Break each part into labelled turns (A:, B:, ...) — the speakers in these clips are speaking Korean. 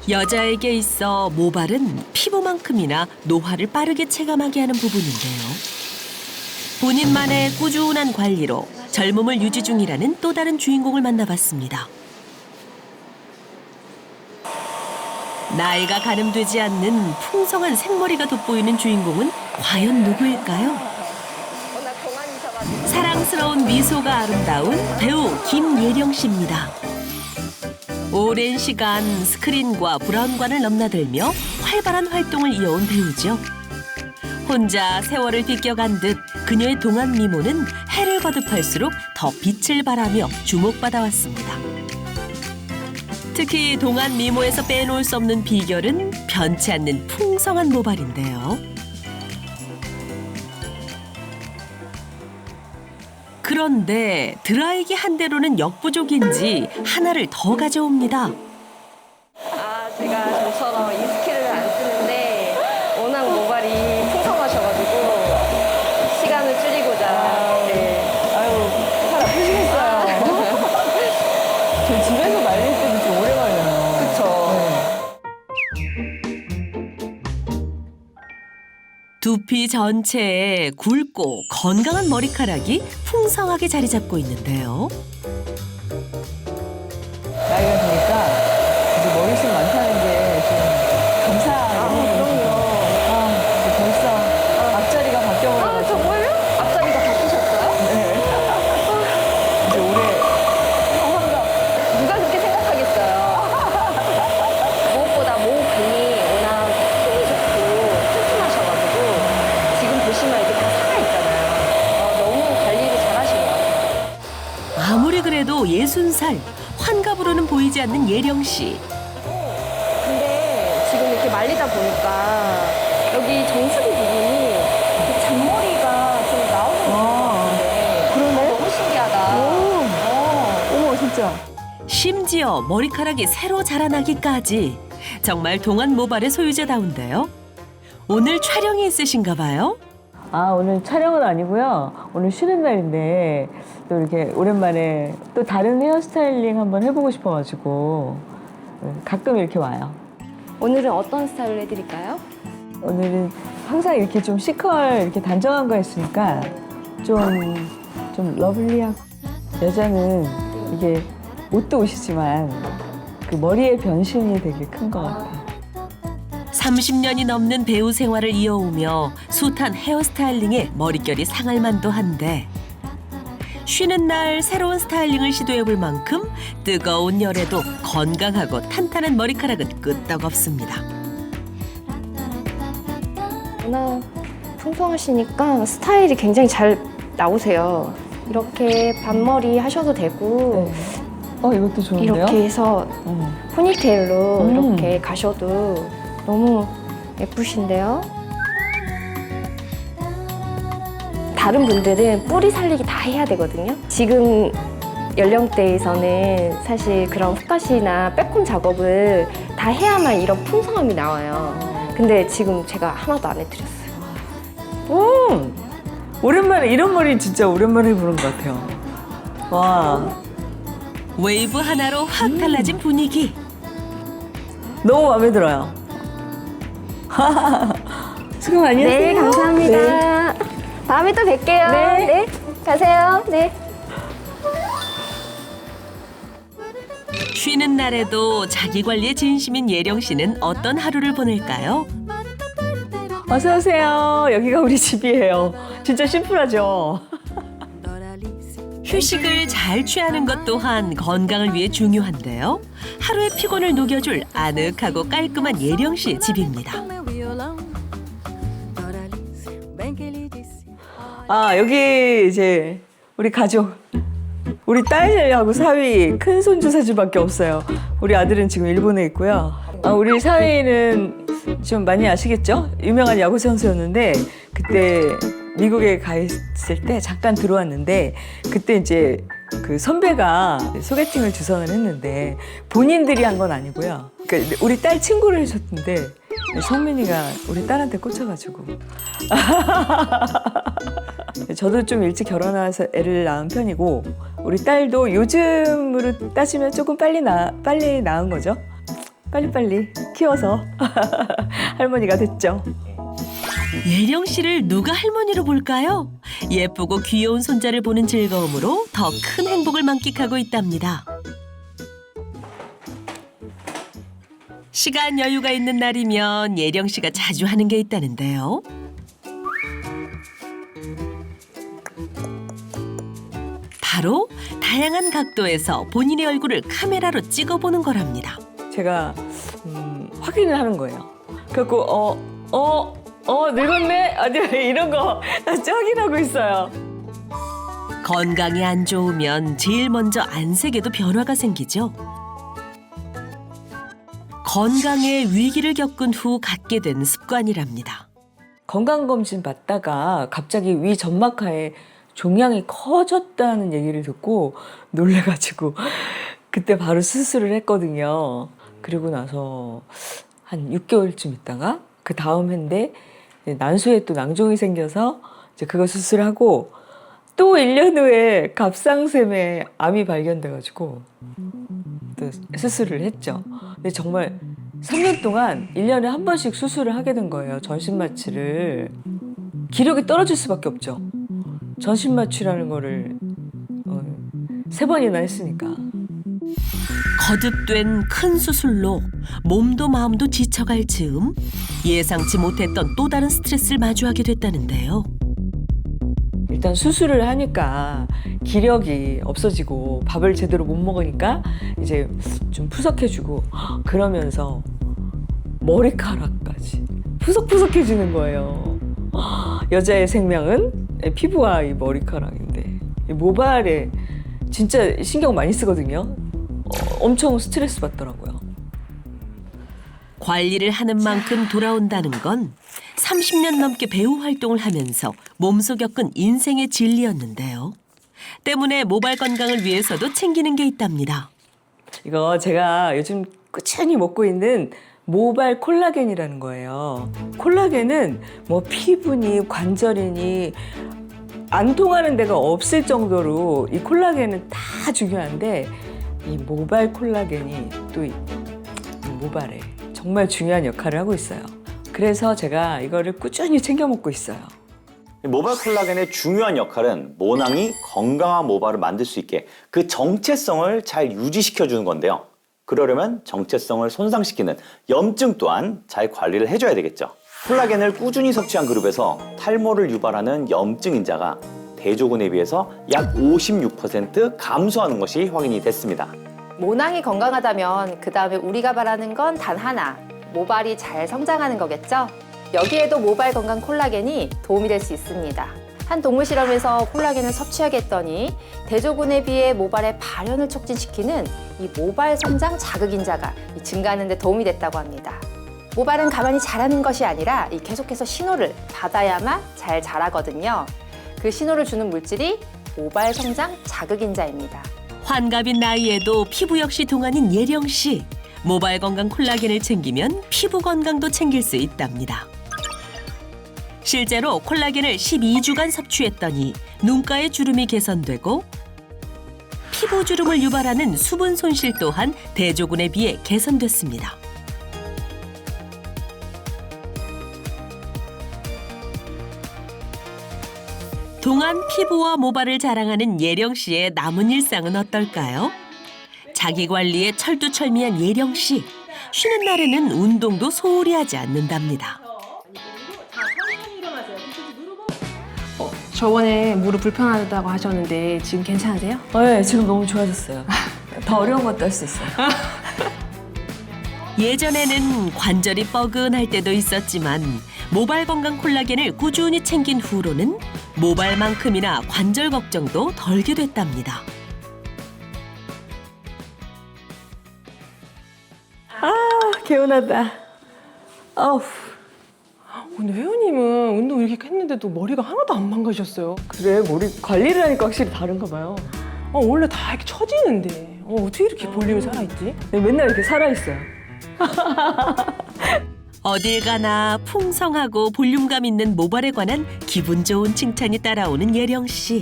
A: 여자에게 있어 모발은 피부만큼이나 노화를 빠르게 체감하게 하는 부분인데요. 본인만의 꾸준한 관리로 젊음을 유지 중이라는 또 다른 주인공을 만나봤습니다. 나이가 가늠되지 않는 풍성한 생머리가 돋보이는 주인공은 과연 누구일까요? 사랑스러운 미소가 아름다운 배우 김예령 씨입니다. 오랜 시간 스크린과 브라운관을 넘나들며 활발한 활동을 이어온 배우죠. 혼자 세월을 비껴간 듯 그녀의 동안 미모는 해를 거듭할수록 더 빛을 발하며 주목받아왔습니다. 특히 동안 미모에서 빼놓을 수 없는 비결은 변치 않는 풍성한 모발인데요. 그런데 드라이기 한 대로는 역부족인지 하나를 더 가져옵니다.
B: 제가 저처럼 이 스킬을 안 쓰는데 워낙 모발이 풍성하셔가지고 시간을 줄이고자. 네.
C: 아유, 팔 아프시겠어요. 저 집에서 말릴 때도 좀 오래 걸려요.
B: 그쵸.
A: 두피 전체에 굵고 건강한 머리카락이 풍성하게 자리 잡고 있는데요.
C: 나이가 드니까 이제 머리숱 많다는 게 좀 감사하긴 해요. 이제 벌써 앞자리가 바뀌어버려가지고.
B: 정말요? 앞자리가 바뀌셨어요?
C: 네. 이제 올해 환갑.
B: 누가 그렇게 생각하겠어요? 무엇보다 목 근이 워낙 힘이 좋고 튼튼하셔가지고 지금 보시면 이렇게 다 살아있잖아요. 너무 관리를 잘하신 것 같아요.
A: 아무리 그래도 60살, 환갑으로는 보이지 않는 예령 씨.
B: 근데 지금 이렇게 말리다 보니까 여기 정수리 부분이 이렇게 잔머리가 좀 나오는 것 같은데
C: 그러네?
B: 너무 신기하다.
C: 어머, 진짜.
A: 심지어 머리카락이 새로 자라나기까지 정말 동안 모발의 소유자다운데요. 오늘 촬영이 있으신가 봐요?
C: 오늘 촬영은 아니고요. 오늘 쉬는 날인데 또 이렇게 오랜만에 또 다른 헤어스타일링 한번 해보고 싶어가지고 가끔 이렇게 와요.
B: 오늘은 어떤 스타일로 해드릴까요?
C: 오늘은 항상 이렇게 좀 시컬 이렇게 단정한 거 했으니까 좀 러블리하고 여자는 이게 옷도 옷이지만 그 머리의 변신이 되게 큰 것 같아요.
A: 30년이 넘는 배우 생활을 이어오며 숱한 헤어스타일링에 머릿결이 상할 만도 한데 쉬는 날 새로운 스타일링을 시도해볼 만큼 뜨거운 열에도 건강하고 탄탄한 머리카락은 끄떡없습니다.
B: 워낙 풍성하시니까 스타일이 굉장히 잘 나오세요. 이렇게 반머리 하셔도 되고
C: 이것도 좋은데요?
B: 이렇게 해서 포니테일로
C: 음.
B: 이렇게 가셔도 너무 예쁘신데요. 다른 분들은 뿌리 살리기 다 해야 되거든요. 지금 연령대에서는 사실 그런 훅컷이나 백홈 작업을 다 해야만 이런 풍성함이 나와요. 근데 지금 제가 하나도 안 해드렸어요.
C: 오랜만에 이런 머리 진짜 오랜만에 해보는 것 같아요. 와,
A: 웨이브 하나로 확 달라진 분위기.
C: 너무 마음에 들어요. 수고 많이 하세요.
B: 네, 감사합니다. 다음에 또 뵐게요.
C: 네.
B: 가세요. 네.
A: 쉬는 날에도 자기 관리에 진심인 예령 씨는 어떤 하루를 보낼까요?
C: 어서 오세요. 여기가 우리 집이에요. 진짜 심플하죠?
A: 휴식을 잘 취하는 것 또한 건강을 위해 중요한데요. 하루의 피곤을 녹여줄 아늑하고 깔끔한 예령 씨의 집입니다.
C: 여기 이제 우리 가족. 우리 딸하고 사위 큰 손주 사주밖에 없어요. 우리 아들은 지금 일본에 있고요. 우리 사위는 좀 많이 아시겠죠? 유명한 야구 선수였는데 그때 미국에 가 있을 때 잠깐 들어왔는데 그때 이제 그 선배가 소개팅을 주선을 했는데 본인들이 한 건 아니고요. 그러니까 우리 딸 친구를 해줬는데 성민이가 우리 딸한테 꽂혀가지고 저도 좀 일찍 결혼해서 애를 낳은 편이고 우리 딸도 요즘으로 따지면 조금 빨리 낳은 거죠. 빨리빨리 키워서 할머니가 됐죠.
A: 예령 씨를 누가 할머니로 볼까요? 예쁘고 귀여운 손자를 보는 즐거움으로 더 큰 행복을 만끽하고 있답니다. 시간 여유가 있는 날이면 예령 씨가 자주 하는 게 있다는데요. 바로 다양한 각도에서 본인의 얼굴을 카메라로 찍어보는 거랍니다.
C: 제가 확인을 하는 거예요. 그래갖고 늙었네? 아니 이런 거 다시 확인하고 있어요.
A: 건강이 안 좋으면 제일 먼저 안색에도 변화가 생기죠. 건강에 위기를 겪은 후 갖게 된 습관이랍니다.
C: 건강검진 받다가 갑자기 위 점막하에 종양이 커졌다는 얘기를 듣고 놀래가지고 그때 바로 수술을 했거든요. 그리고 나서 한 6개월쯤 있다가 그 다음 해인데 난소에 또 낭종이 생겨서 이제 그거 수술하고 또 1년 후에 갑상샘에 암이 발견돼가지고 또 수술을 했죠. 근데 정말 3년 동안 1년에 한 번씩 수술을 하게 된 거예요. 전신마취를. 기력이 떨어질 수밖에 없죠. 전신마취라는 거를 3번이나 했으니까.
A: 거듭된 큰 수술로 몸도 마음도 지쳐갈 즈음 예상치 못했던 또 다른 스트레스를 마주하게 됐다는데요.
C: 일단 수술을 하니까 기력이 없어지고 밥을 제대로 못 먹으니까 이제 좀 푸석해지고 그러면서 머리카락까지 푸석푸석해지는 거예요. 여자의 생명은 피부와 이 머리카락인데 이 모발에 진짜 신경 많이 쓰거든요. 엄청 스트레스 받더라고요.
A: 관리를 하는 만큼 돌아온다는 건 30년 넘게 배우 활동을 하면서 몸소 겪은 인생의 진리였는데요. 때문에 모발 건강을 위해서도 챙기는 게 있답니다.
C: 이거 제가 요즘 꾸준히 먹고 있는 모발 콜라겐이라는 거예요. 콜라겐은 뭐 피부니 관절이니 안 통하는 데가 없을 정도로 이 콜라겐은 다 중요한데 이 모발 콜라겐이 또 이 모발에 정말 중요한 역할을 하고 있어요. 그래서 제가 이거를 꾸준히 챙겨 먹고 있어요.
D: 모발 콜라겐의 중요한 역할은 모낭이 건강한 모발을 만들 수 있게 그 정체성을 잘 유지시켜주는 건데요. 그러려면 정체성을 손상시키는 염증 또한 잘 관리를 해줘야 되겠죠. 콜라겐을 꾸준히 섭취한 그룹에서 탈모를 유발하는 염증 인자가 대조군에 비해서 약 56% 감소하는 것이 확인이 됐습니다.
B: 모낭이 건강하다면 그 다음에 우리가 바라는 건 단 하나, 모발이 잘 성장하는 거겠죠? 여기에도 모발 건강 콜라겐이 도움이 될 수 있습니다. 한 동물 실험에서 콜라겐을 섭취하겠더니 대조군에 비해 모발의 발현을 촉진시키는 이 모발 성장 자극인자가 증가하는 데 도움이 됐다고 합니다. 모발은 가만히 자라는 것이 아니라 계속해서 신호를 받아야만 잘 자라거든요. 그 신호를 주는 물질이 모발 성장 자극인자입니다.
A: 환갑인 나이에도 피부 역시 동안인 예령 씨. 모발 건강 콜라겐을 챙기면 피부 건강도 챙길 수 있답니다. 실제로 콜라겐을 12주간 섭취했더니 눈가의 주름이 개선되고 피부 주름을 유발하는 수분 손실 또한 대조군에 비해 개선됐습니다. 동안 피부와 모발을 자랑하는 예령 씨의 남은 일상은 어떨까요? 자기 관리에 철두철미한 예령 씨. 쉬는 날에는 운동도 소홀히 하지 않는답니다.
E: 저번에 무릎 불편하다고 하셨는데 지금 괜찮으세요?
C: 네, 지금 너무 좋아졌어요. 더 어려운 것도 할 수 있어요.
A: 예전에는 관절이 뻐근할 때도 있었지만 모발 건강 콜라겐을 꾸준히 챙긴 후로는 모발만큼이나 관절 걱정도 덜게 됐답니다.
C: 개운하다. 어우,
E: 근데 회원님은 운동 이렇게 했는데도 머리가 하나도 안 망가졌어요.
C: 그래, 머리 관리를 하니까 확실히 다른가 봐요.
E: 원래 다 이렇게 처지는데 어떻게 이렇게 볼륨이 살아있지?
C: 맨날 이렇게 살아있어요.
A: 어딜 가나 풍성하고 볼륨감 있는 모발에 관한 기분 좋은 칭찬이 따라오는 예령 씨.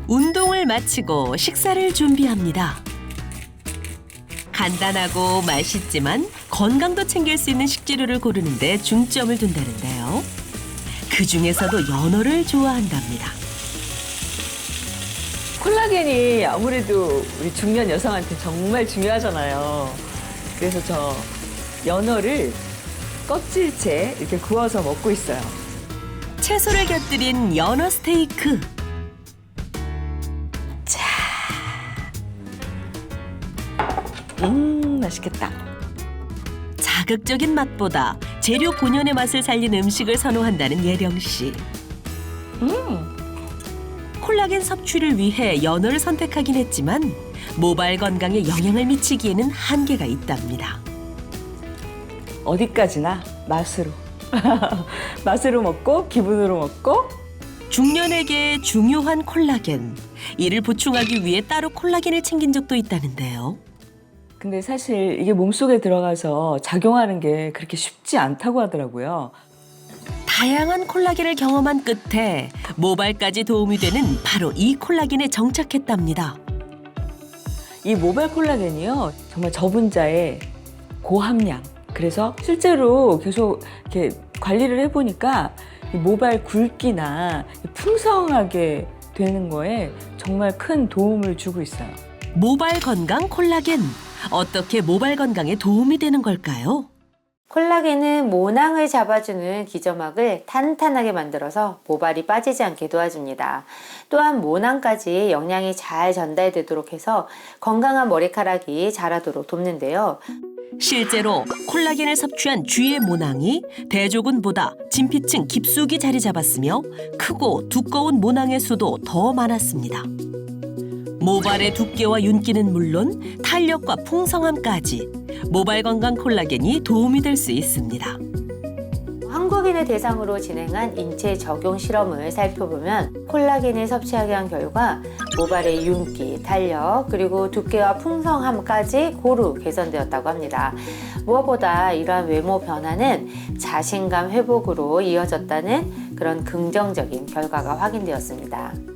A: 운동을 마치고 식사를 준비합니다. 간단하고 맛있지만 건강도 챙길 수 있는 식재료를 고르는 데 중점을 둔다는데요. 그 중에서도 연어를 좋아한답니다.
C: 콜라겐이 아무래도 우리 중년 여성한테 정말 중요하잖아요. 그래서 저 연어를 껍질째 이렇게 구워서 먹고 있어요.
A: 채소를 곁들인 연어 스테이크.
C: 맛있겠다.
A: 자극적인 맛보다 재료 본연의 맛을 살린 음식을 선호한다는 예령 씨. 콜라겐 섭취를 위해 연어를 선택하긴 했지만 모발 건강에 영향을 미치기에는 한계가 있답니다.
C: 어디까지나 맛으로. 맛으로 먹고 기분으로 먹고.
A: 중년에게 중요한 콜라겐. 이를 보충하기 위해 따로 콜라겐을 챙긴 적도 있다는데요.
C: 근데 사실 이게 몸속에 들어가서 작용하는 게 그렇게 쉽지 않다고 하더라고요.
A: 다양한 콜라겐을 경험한 끝에 모발까지 도움이 되는 바로 이 콜라겐에 정착했답니다.
C: 이 모발 콜라겐이요, 정말 저분자의 고함량. 그래서 실제로 계속 이렇게 관리를 해보니까 이 모발 굵기나 풍성하게 되는 거에 정말 큰 도움을 주고 있어요.
A: 모발 건강 콜라겐. 어떻게 모발 건강에 도움이 되는 걸까요?
B: 콜라겐은 모낭을 잡아주는 기저막을 탄탄하게 만들어서 모발이 빠지지 않게 도와줍니다. 또한 모낭까지 영양이 잘 전달되도록 해서 건강한 머리카락이 자라도록 돕는데요.
A: 실제로 콜라겐을 섭취한 쥐의 모낭이 대조군보다 진피층 깊숙이 자리 잡았으며 크고 두꺼운 모낭의 수도 더 많았습니다. 모발의 두께와 윤기는 물론 탄력과 풍성함까지 모발 건강 콜라겐이 도움이 될 수 있습니다.
B: 한국인을 대상으로 진행한 인체 적용 실험을 살펴보면 콜라겐을 섭취하게 한 결과 모발의 윤기, 탄력, 그리고 두께와 풍성함까지 고루 개선되었다고 합니다. 무엇보다 이러한 외모 변화는 자신감 회복으로 이어졌다는 그런 긍정적인 결과가 확인되었습니다.